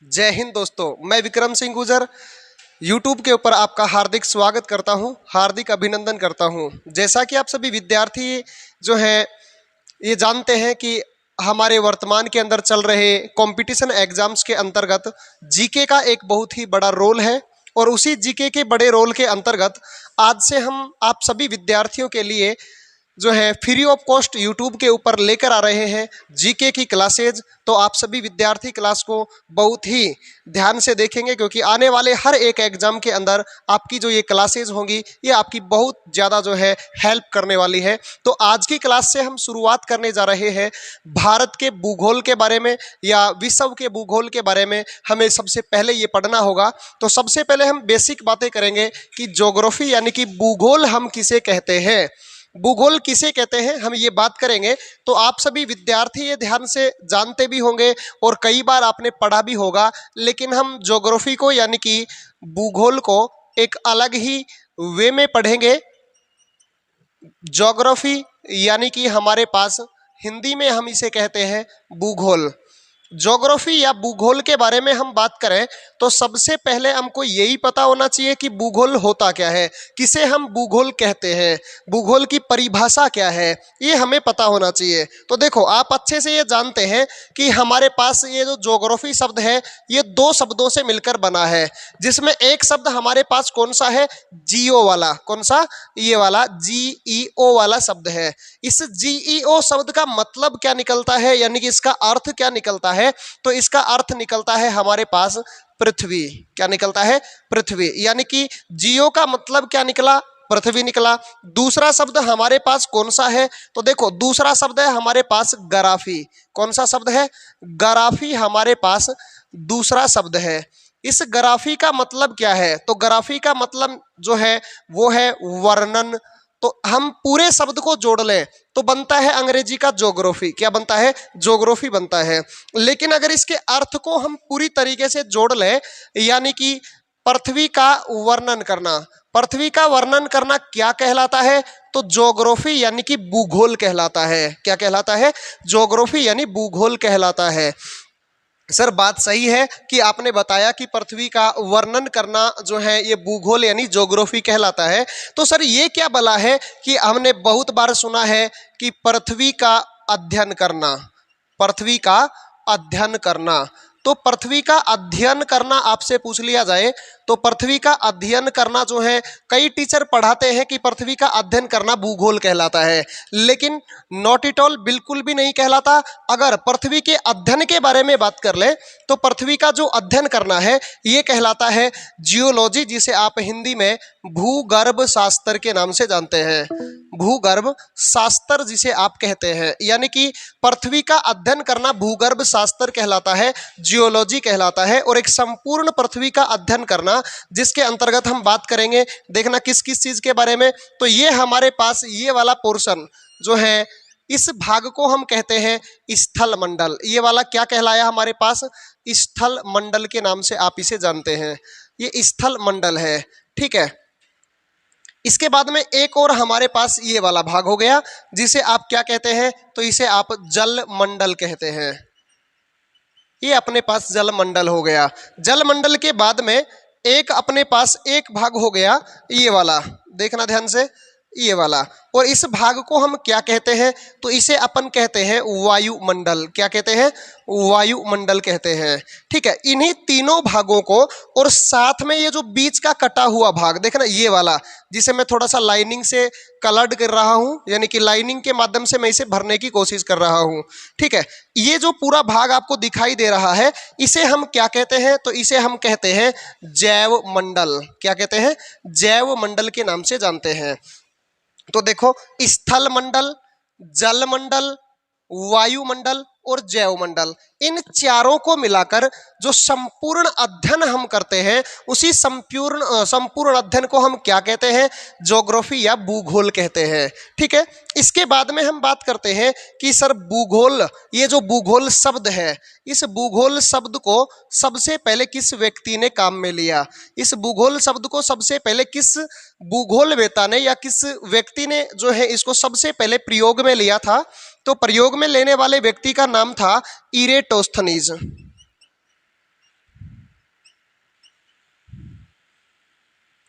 जय हिंद दोस्तों, मैं विक्रम सिंह गुजर यूट्यूब के ऊपर आपका हार्दिक स्वागत करता हूं, हार्दिक अभिनंदन करता हूं। जैसा कि आप सभी विद्यार्थी जो हैं ये जानते हैं कि हमारे वर्तमान के अंदर चल रहे कंपटीशन एग्जाम्स के अंतर्गत जीके का एक बहुत ही बड़ा रोल है और उसी जीके के बड़े रोल के अंतर्गत आज से हम आप सभी विद्यार्थियों के लिए जो है फ्री ऑफ कॉस्ट यूट्यूब के ऊपर लेकर आ रहे हैं जीके की क्लासेज। तो आप सभी विद्यार्थी क्लास को बहुत ही ध्यान से देखेंगे क्योंकि आने वाले हर एक एग्जाम के अंदर आपकी जो ये क्लासेज होंगी ये आपकी बहुत ज़्यादा जो है हेल्प करने वाली है। तो आज की क्लास से हम शुरुआत करने जा रहे हैं भारत के भूगोल के बारे में या विश्व के भूगोल के बारे में। हमें सबसे पहले ये पढ़ना होगा। तो सबसे पहले हम बेसिक बातें करेंगे कि ज्योग्राफी यानी कि भूगोल हम किसे कहते हैं, भूगोल किसे कहते हैं, हम ये बात करेंगे। तो आप सभी विद्यार्थी ये ध्यान से जानते भी होंगे और कई बार आपने पढ़ा भी होगा, लेकिन हम ज्योग्राफी को यानी कि भूगोल को एक अलग ही वे में पढ़ेंगे। ज्योग्राफी यानी कि हमारे पास हिंदी में हम इसे कहते हैं भूगोल। ज्योग्राफी या भूगोल के बारे में हम बात करें तो सबसे पहले हमको यही पता होना चाहिए कि भूगोल होता क्या है, किसे हम भूगोल कहते हैं, भूगोल की परिभाषा क्या है, ये हमें पता होना चाहिए। तो देखो, आप अच्छे से ये जानते हैं कि हमारे पास ये जो ज्योग्राफी शब्द है ये दो शब्दों से मिलकर बना है, जिसमें एक शब्द हमारे पास कौन सा है, जियो वाला। कौन सा? ये वाला GEO वाला शब्द है। इस GEO शब्द का मतलब क्या निकलता है, यानी कि इसका अर्थ क्या निकलता है? तो इसका अर्थ निकलता है हमारे पास पृथ्वी। क्या निकलता है? पृथ्वी। यानी कि जियो का मतलब क्या निकला? पृथ्वी निकला। दूसरा शब्द हमारे पास कौन सा है? तो देखो, दूसरा शब्द है हमारे पास गराफी। कौन सा शब्द है? गराफी हमारे पास दूसरा शब्द है। इस गराफी का मतलब क्या है? तो गराफी का मतलब जो है वो है वर्णन। तो हम पूरे शब्द को जोड़ लें तो बनता है अंग्रेजी का ज्योग्राफी। क्या बनता है? ज्योग्राफी बनता है। लेकिन अगर इसके अर्थ को हम पूरी तरीके से जोड़ लें, यानी कि पृथ्वी का वर्णन करना, पृथ्वी का वर्णन करना क्या कहलाता है? तो ज्योग्राफी यानी कि भूगोल कहलाता है। क्या कहलाता है? ज्योग्राफी यानी भूगोल कहलाता है। सर, बात सही है कि आपने बताया कि पृथ्वी का वर्णन करना जो है ये भूगोल यानी ज्योग्राफी कहलाता है। तो सर, ये क्या भला है कि हमने बहुत बार सुना है कि पृथ्वी का अध्ययन करना, पृथ्वी का अध्ययन करना। तो पृथ्वी का अध्ययन करना आपसे पूछ लिया जाए तो पृथ्वी का अध्ययन करना जो है, कई टीचर पढ़ाते हैं कि पृथ्वी का अध्ययन करना भूगोल कहलाता है, लेकिन नॉट एट ऑल, बिल्कुल भी नहीं कहलाता। अगर पृथ्वी के अध्ययन के बारे में बात कर ले तो पृथ्वी का जो अध्ययन करना है ये कहलाता है जियोलॉजी, जिसे आप हिंदी में भूगर्भ शास्त्र के नाम से जानते हैं। भूगर्भ शास्त्र जिसे आप कहते हैं, यानी कि पृथ्वी का अध्ययन करना भूगर्भ शास्त्र कहलाता है, जियोलॉजी कहलाता है। और एक संपूर्ण पृथ्वी का अध्ययन करना, जिसके अंतर्गत हम बात करेंगे, देखना किस किस चीज के बारे में। तो ये हमारे पास ये वाला पोर्शन जो है, इस भाग को हम कहते हैं स्थल मंडल। ये वाला क्या कहलाया हमारे पास? स्थल मंडल के नाम से आप इसे जानते हैं। ये स्थल मंडल है, ठीक है। इसके बाद में एक और हमारे पास ये वाला भाग हो गया, जिसे आप क्या कहते हैं? तो इसे आप जल मंडल कहते हैं। ये अपने पास जल मंडल हो गया। जल मंडल के बाद में एक अपने पास एक भाग हो गया ये वाला, देखना ध्यान से, ये वाला। और इस भाग को हम क्या कहते हैं? तो इसे अपन कहते हैं वायुमंडल। क्या कहते हैं? वायुमंडल कहते हैं, ठीक है। इन्हीं तीनों भागों को, और साथ में ये जो बीच का कटा हुआ भाग, देखना ये वाला, जिसे मैं थोड़ा सा लाइनिंग से कलर्ड कर रहा हूं, यानी कि लाइनिंग के माध्यम से मैं इसे भरने की कोशिश कर रहा हूं, ठीक है। ये जो पूरा भाग आपको दिखाई दे रहा है, इसे हम क्या कहते हैं? तो इसे हम कहते हैं जैव मंडल। क्या कहते हैं? जैव मंडल के नाम से जानते हैं। तो देखो, स्थल मंडल, जल मंडल, वायुमंडल और जैव मंडल, इन चारों को मिलाकर जो संपूर्ण अध्ययन हम करते हैं, उसी संपूर्ण अध्ययन को हम क्या कहते हैं? ज्योग्राफी या भूगोल कहते हैं, ठीक है। इसके बाद में हम बात करते हैं कि सर भूगोल, ये जो भूगोल शब्द है, इस भूगोल शब्द को सबसे पहले किस व्यक्ति ने काम में लिया? इस भूगोल शब्द को सबसे पहले किस भूगोलवेता ने या किस व्यक्ति ने जो है इसको सबसे पहले प्रयोग में लिया था? तो प्रयोग में लेने वाले व्यक्ति का नाम था इरेटोस्थनीज।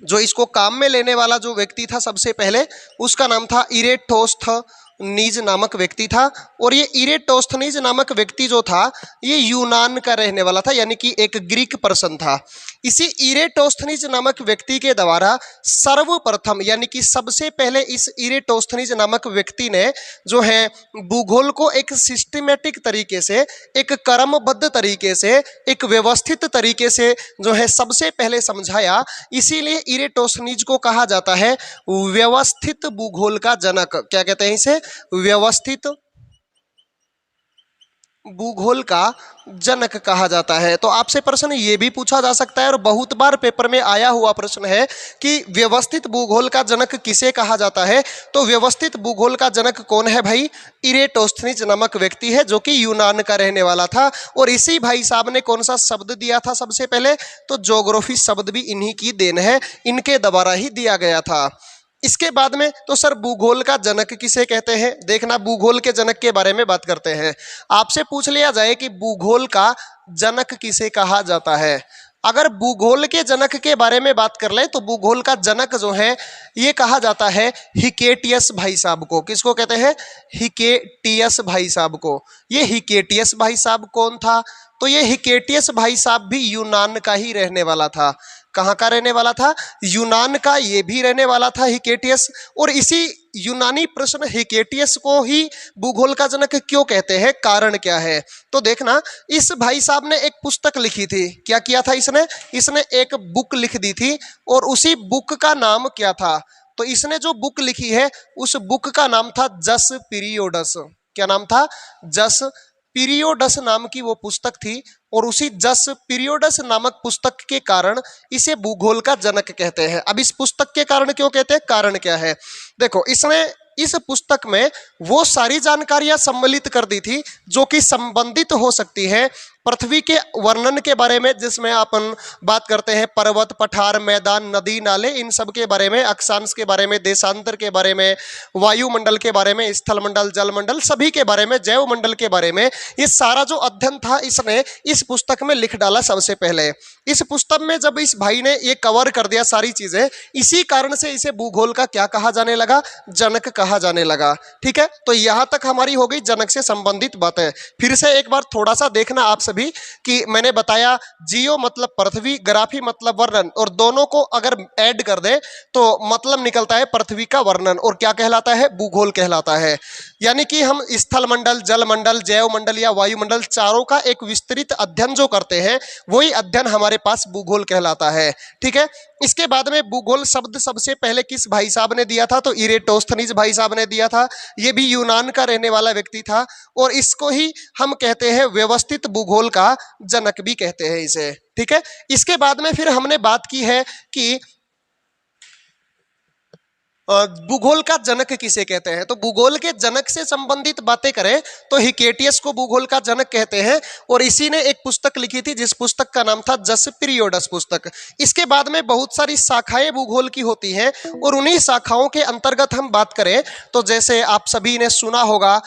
जो इसको काम में लेने वाला जो व्यक्ति था सबसे पहले, उसका नाम था इरेटोस्थनीज नामक व्यक्ति था। और ये इरेटोस्थनीज नामक व्यक्ति जो था ये यूनान का रहने वाला था, यानी कि एक ग्रीक पर्सन था। इसी इरेटोस्थनीज नामक व्यक्ति के द्वारा सर्वप्रथम यानी कि सबसे पहले इस इरेटोस्थनीज नामक व्यक्ति ने जो है भूगोल को एक सिस्टमेटिक तरीके से, एक क्रमबद्ध तरीके से, एक व्यवस्थित तरीके से जो है सबसे पहले समझाया। इसीलिए इरेटोस्थनीज को कहा जाता है व्यवस्थित भूगोल का जनक। क्या कहते हैं इसे? व्यवस्थित भूगोल का जनक कहा जाता है। तो आपसे प्रश्न ये भी पूछा जा सकता है और बहुत बार पेपर में आया हुआ प्रश्न है कि व्यवस्थित भूगोल का जनक किसे कहा जाता है। तो व्यवस्थित भूगोल का जनक कौन है भाई? इरेटोस्थनीज नामक व्यक्ति है जो कि यूनान का रहने वाला था। और इसी भाई साहब ने कौन सा शब्द दिया था सबसे पहले? तो ज्योग्राफी शब्द भी इन्हीं की देन है, इनके द्वारा ही दिया गया था। इसके बाद में तो सर भूगोल का जनक किसे कहते हैं? देखना, भूगोल के जनक के बारे में बात करते हैं। आपसे पूछ लिया जाए कि भूगोल का जनक किसे कहा जाता है। अगर भूगोल के जनक के बारे में बात कर ले तो भूगोल का जनक जो है ये कहा जाता है हिकेटियस भाई साहब को। किसको कहते हैं? हिकेटियस भाई साहब को। ये हिकेटियस भाई साहब कौन था? तो ये हिकेटियस भाई साहब भी यूनान का ही रहने वाला था। कहाँ का रहने वाला था? यूनान का ये भी रहने वाला था हिकेटियस। और इसी यूनानी प्रश्न हिकेटियस को ही भूगोल का जनक क्यों कहते हैं, कारण क्या है? तो देखना, इस भाई साहब ने एक पुस्तक लिखी थी। क्या किया था इसने एक बुक लिख दी थी। और उसी बुक का नाम क्या था? तो इसने जो बुक लिखी है उस बुक का नाम था जस पीरियोडस। क्या नाम था? जस पीरियोडस नाम की वो पुस्तक थी। और उसी जस पीरियोडस नामक पुस्तक के कारण इसे भूगोल का जनक कहते हैं। अब इस पुस्तक के कारण क्यों कहते हैं, कारण क्या है? देखो, इसने इस पुस्तक में वो सारी जानकारियां सम्मिलित कर दी थी जो कि संबंधित हो सकती है पृथ्वी के वर्णन के बारे में, जिसमें अपन बात करते हैं पर्वत, पठार, मैदान, नदी, नाले, इन सब के बारे में, अक्षांश के बारे में, देशांतर के बारे में, वायुमंडल के बारे में, स्थलमंडल, जलमंडल, सभी के बारे में, जैव मंडल के बारे में। ये सारा जो अध्ययन था इसने इस पुस्तक में लिख डाला सबसे पहले। इस पुस्तक में जब इस भाई ने ये कवर कर दिया सारी चीजें, इसी कारण से इसे भूगोल का क्या कहा जाने लगा? जनक कहा जाने लगा। ठीक है, तो यहां तक हमारी हो गई जनक से संबंधित बातें। फिर से एक बार थोड़ा सा देखना आप सभी कि मैंने बताया जियो मतलब पृथ्वी, ग्राफी मतलब वर्णन, और दोनों को अगर ऐड कर दे तो मतलब निकलता है पृथ्वी का वर्णन। और क्या कहलाता है? भूगोल कहलाता है। यानी कि हम स्थल मंडल, जल मंडल, जैव मंडल या वायुमंडल चारों का एक विस्तृत अध्ययन जो करते हैं वही अध्ययन हमारे पास भूगोल कहलाता है। ठीक है, इसके बाद में भूगोल शब्द सबसे पहले किस भाई साहब ने दिया था? तो इरेटोस्थनीज भाई साहब ने दिया था। ये भी यूनान का रहने वाला व्यक्ति था और इसको ही हम कहते हैं व्यवस्थित भूगोल का जनक भी कहते हैं इसे। ठीक है, इसके बाद में फिर हमने बात की है कि भूगोल का जनक किसे कहते हैं। तो भूगोल के जनक से संबंधित बातें करें तो हिकेटियस को भूगोल का जनक कहते हैं। और इसी ने एक पुस्तक लिखी थी जिस पुस्तक का नाम था जस पीरियोडस पुस्तक। इसके बाद में बहुत सारी शाखाएं भूगोल की होती हैं और उन्हीं शाखाओं के अंतर्गत हम बात करें तो जैसे आप सभी ने सुना होगा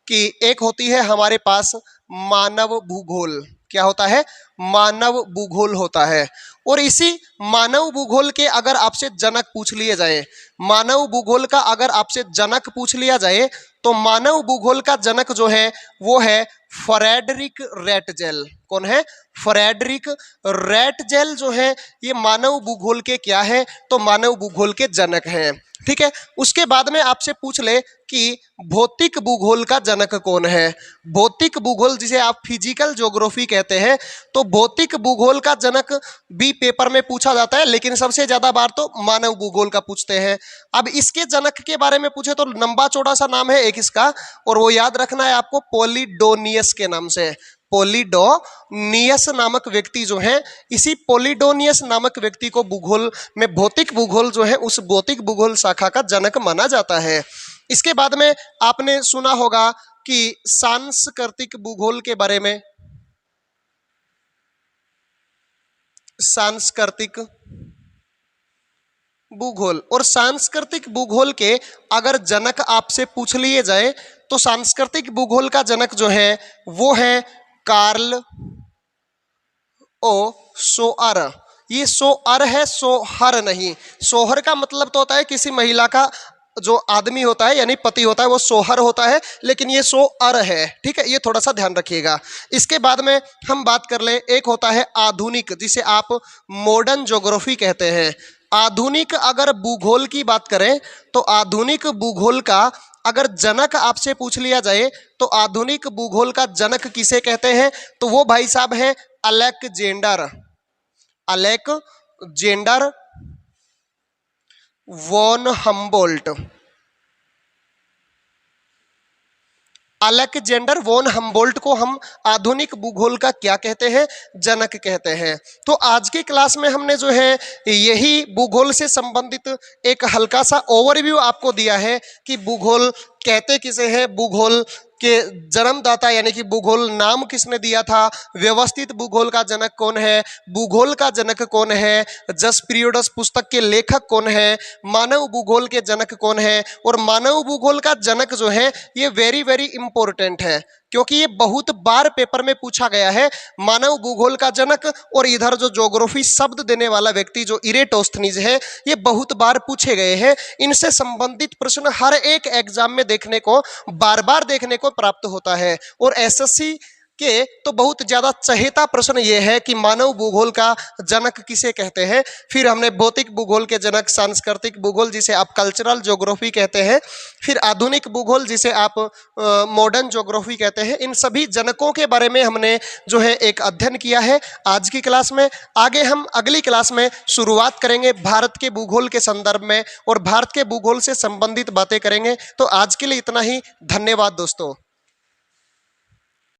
कि एक होती है हमारे पास मानव भूगोल। क्या होता है? मानव भूगोल होता है। और इसी मानव भूगोल के अगर आपसे जनक पूछ लिए जाए, मानव भूगोल का अगर आपसे जनक पूछ लिया जाए तो मानव भूगोल का जनक जो है वो है फ्रेडरिक रैटजेल। कौन है? फ्रेडरिक रैटजेल जो है ये मानव भूगोल के क्या है? तो मानव भूगोल के जनक हैं। ठीक है, उसके बाद में आपसे पूछ ले कि भौतिक भूगोल का जनक कौन है। भौतिक भूगोल जिसे आप फिजिकल ज्योग्राफी कहते हैं, तो भौतिक भूगोल का जनक भी पेपर में पूछा जाता है, लेकिन सबसे ज्यादा बार तो मानव भूगोल का पूछते हैं। अब इसके जनक के बारे में पूछे तो लंबा चौड़ा सा नाम है एक इसका, और वो याद रखना है आपको, पोलिडोनियस के नाम से। पोलिडोनियस नामक व्यक्ति जो है, इसी पोलिडोनियस नामक व्यक्ति को भूगोल में भौतिक भूगोल जो है उस भौतिक भूगोल शाखा का जनक माना जाता है। इसके बाद में आपने सुना होगा कि सांस्कृतिक भूगोल के बारे में। सांस्कृतिक भूगोल, और सांस्कृतिक भूगोल के अगर जनक आपसे पूछ लिए जाए तो सांस्कृतिक भूगोल का जनक जो है वो है कार्ल ओ सोअर। ये सोअर है, सोहर नहीं। सोहर का मतलब तो होता है किसी महिला का जो आदमी होता है यानी पति होता है वो सोहर होता है, लेकिन ये सोअर है, ठीक है, ये थोड़ा सा ध्यान रखिएगा। इसके बाद में हम बात कर ले, एक होता है आधुनिक, जिसे आप मॉडर्न ज्योग्राफी कहते हैं। आधुनिक अगर भूगोल की बात करें तो आधुनिक भूगोल का अगर जनक आपसे पूछ लिया जाए तो आधुनिक भूगोल का जनक किसे कहते हैं, तो वो भाई साहब है Alexander, Alexander von Humboldt. Alexander von Humboldt को हम आधुनिक भूगोल का क्या कहते हैं, जनक कहते हैं। तो आज की क्लास में हमने जो है यही भूगोल से संबंधित एक हल्का सा ओवरव्यू आपको दिया है कि भूगोल कहते किसे हैं, भूगोल के जन्मदाता यानी कि भूगोल नाम किसने दिया था, व्यवस्थित भूगोल का जनक कौन है, भूगोल का जनक कौन है, जस पीरियड्स पुस्तक के लेखक कौन है, मानव भूगोल के जनक कौन है। और मानव भूगोल का जनक जो है ये वेरी वेरी इंपॉर्टेंट है, क्योंकि ये बहुत बार पेपर में पूछा गया है। मानव भूगोल का जनक और इधर जो ज्योग्राफी शब्द देने वाला व्यक्ति जो इरेटोस्थनीज है, ये बहुत बार पूछे गए हैं। इनसे संबंधित प्रश्न हर एक एग्जाम में देखने को, बार बार देखने को प्राप्त होता है। और एसएससी के तो बहुत ज्यादा चहेता प्रश्न ये है कि मानव भूगोल का जनक किसे कहते हैं। फिर हमने भौतिक भूगोल के जनक, सांस्कृतिक भूगोल जिसे आप कल्चरल ज्योग्राफी कहते हैं, फिर आधुनिक भूगोल जिसे आप मॉडर्न ज्योग्राफी कहते हैं। इन सभी जनकों के बारे में हमने जो है एक अध्ययन किया है आज की क्लास में। आगे हम अगली क्लास में शुरुआत करेंगे भारत के भूगोल के संदर्भ में और भारत के भूगोल से संबंधित बातें करेंगे। तो आज के लिए इतना ही, धन्यवाद दोस्तों।